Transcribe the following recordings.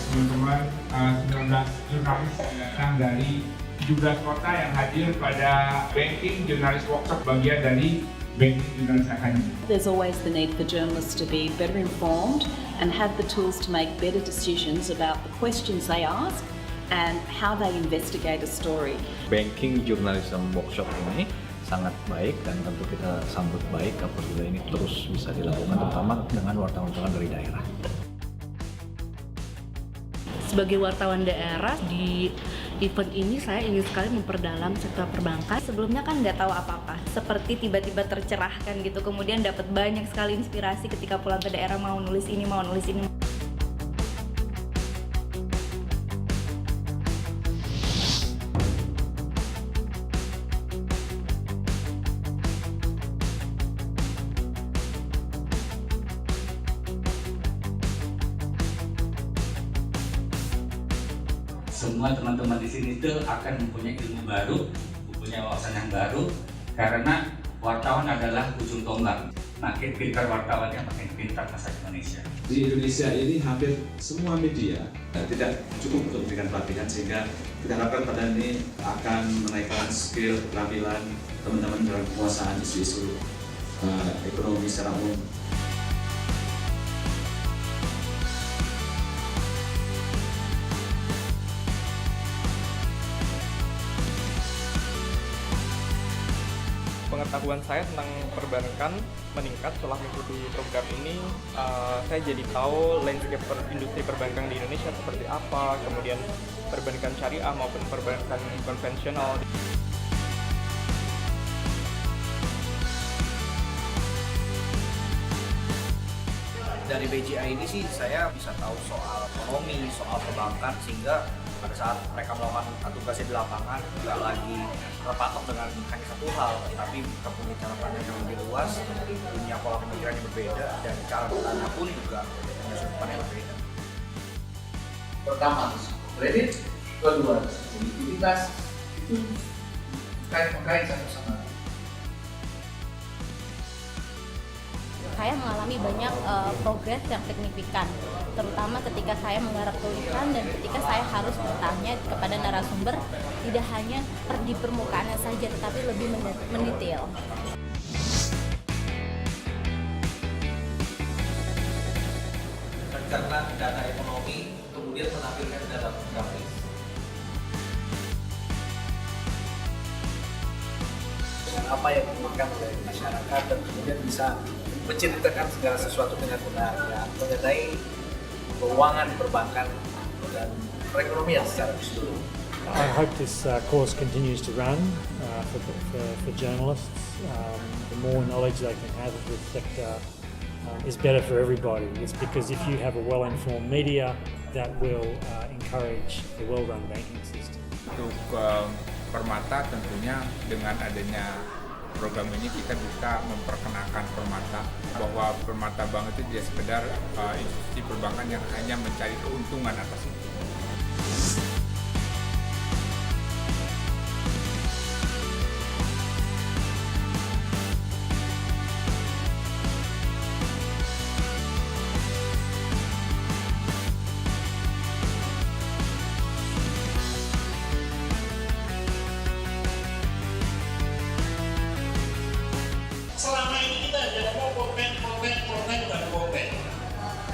teman-teman 19 jurnalis datang dari 17 kota yang hadir pada Banking Journalist Workshop bagian dari Banking Journalist Academy. There's always the need for journalists to be better informed and have the tools to make better decisions about the questions they ask and how they investigate a story. Banking Journalism Workshop ini sangat baik dan tentu kita sambut baik apabila ini terus bisa dilakukan, terutama dengan wartawan-wartawan dari daerah. Sebagai wartawan daerah di event ini saya ingin sekali memperdalam sektor perbankan. Sebelumnya kan nggak tahu apa-apa, seperti tiba-tiba tercerahkan gitu, kemudian dapat banyak sekali inspirasi ketika pulang ke daerah, mau nulis ini, mau nulis ini. Semua teman-teman di sini itu akan mempunyai ilmu baru, mempunyai wawasan yang baru, karena wartawan adalah ujung tombak. Makin pintar wartawannya, makin pintar masa Indonesia. Di Indonesia ini hampir semua media tidak cukup untuk memberikan pelatihan, sehingga kita harapkan pada ini akan menaikkan skill keterampilan teman-teman dalam penguasaan isu-isu ekonomi secara umum. Pengetahuan saya tentang perbankan meningkat setelah mengikuti program ini. Saya jadi tahu landscape industri perbankan di Indonesia seperti apa, kemudian perbankan syariah maupun perbankan konvensional. Dari BJI ini sih saya bisa tahu soal ekonomi, soal perbankan, sehingga pada saat mereka melakukan tugasnya di lapangan nggak lagi terpatok dengan hanya satu hal, tapi mereka punya cara pandang yang lebih luas, punya pola pemikiran yang berbeda, dan cara bertanya pun juga punya sudut pandang yang berbeda. Pertama, kredit, kedua, likuiditas, itu kait satu sama lain. Saya mengalami banyak progres yang signifikan, terutama ketika saya menggarap tulisan dan ketika saya harus bertanya kepada narasumber, tidak hanya di permukaannya saja, tetapi lebih mendetail. Dan karena data ekonomi kemudian menampilkan dalam grafis. Apa yang diinginkan oleh masyarakat dan kemudian bisa menceritakan segala sesuatu dengan benar ya, mengenai keuangan perbankan dan perekonomian secara keseluruhan. I hope this course continues to run for journalists. The more knowledge they can have of this sector is better for everybody. It's because if you have a well-informed media, that will encourage a well-run banking system. Untuk Permata tentunya dengan adanya program ini kita bisa memperkenalkan Permata bahwa Permata Bank itu tidak sekedar institusi perbankan yang hanya mencari keuntungan atas itu.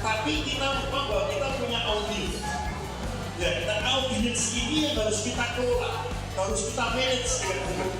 Tapi kita lupa bahwa kita punya audiens. Ya, dan audiens ini yang harus kita kelola, harus kita manage dengan benar.